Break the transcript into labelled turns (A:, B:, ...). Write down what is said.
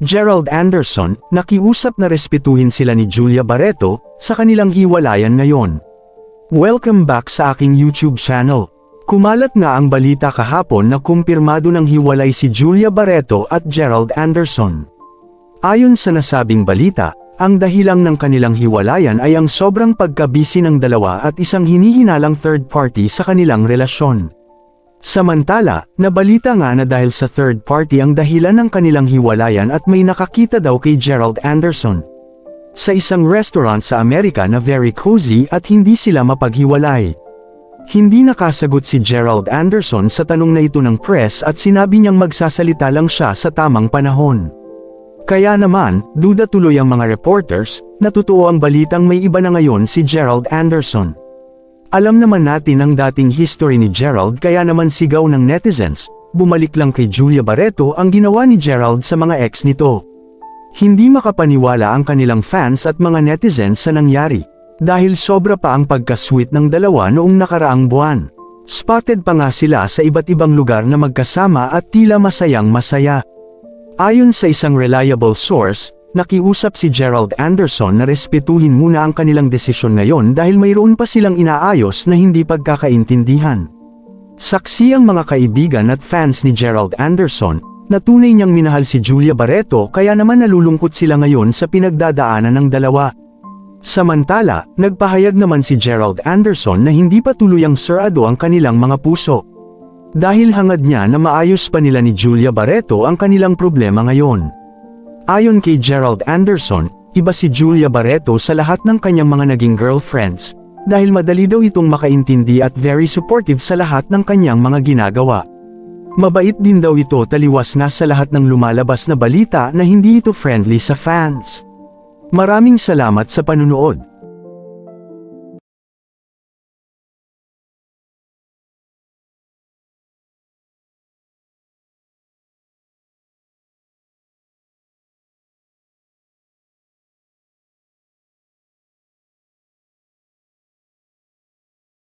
A: Gerald Anderson, nakiusap na respetuhin sila ni Julia Barreto sa kanilang hiwalayan ngayon. Welcome back sa aking YouTube channel. Kumalat nga ang balita kahapon na kumpirmado ng hiwalay si Julia Barreto at Gerald Anderson. Ayon sa nasabing balita, ang dahilan ng kanilang hiwalayan ay ang sobrang pagkabisi ng dalawa at isang hinihinalang third party sa kanilang relasyon. Samantala, nabalita nga na dahil sa third party ang dahilan ng kanilang hiwalayan at may nakakita daw kay Gerald Anderson sa isang restaurant sa Amerika na very cozy at hindi sila mapaghiwalay. Hindi nakasagot si Gerald Anderson sa tanong na ito ng press at sinabi niyang magsasalita lang siya sa tamang panahon. Kaya naman, duda tuloy ang mga reporters na totoo ang balitang may iba na ngayon si Gerald Anderson. Alam naman natin ang dating history ni Gerald kaya naman sigaw ng netizens, bumalik lang kay Julia Barreto ang ginawa ni Gerald sa mga ex nito. Hindi makapaniwala ang kanilang fans at mga netizens sa nangyari, dahil sobra pa ang pagka-sweet ng dalawa noong nakaraang buwan. Spotted pa nga sila sa iba't ibang lugar na magkasama at tila masayang masaya. Ayon sa isang reliable source, nakiusap si Gerald Anderson na respetuhin muna ang kanilang desisyon ngayon dahil mayroon pa silang inaayos na hindi pagkakaintindihan. Saksi ang mga kaibigan at fans ni Gerald Anderson na tunay niyang minahal si Julia Barreto kaya naman nalulungkot sila ngayon sa pinagdadaanan ng dalawa. Samantala, nagpahayag naman si Gerald Anderson na hindi pa tuluyang sarado ang kanilang mga puso. Dahil hangad niya na maayos pa nila ni Julia Barreto ang kanilang problema ngayon. Ayon kay Gerald Anderson, iba si Julia Barreto sa lahat ng kanyang mga naging girlfriends, dahil madali daw itong makaintindi at very supportive sa lahat ng kanyang mga ginagawa. Mabait din daw ito taliwas na sa lahat ng lumalabas na balita na hindi ito friendly sa fans. Maraming salamat sa panunood.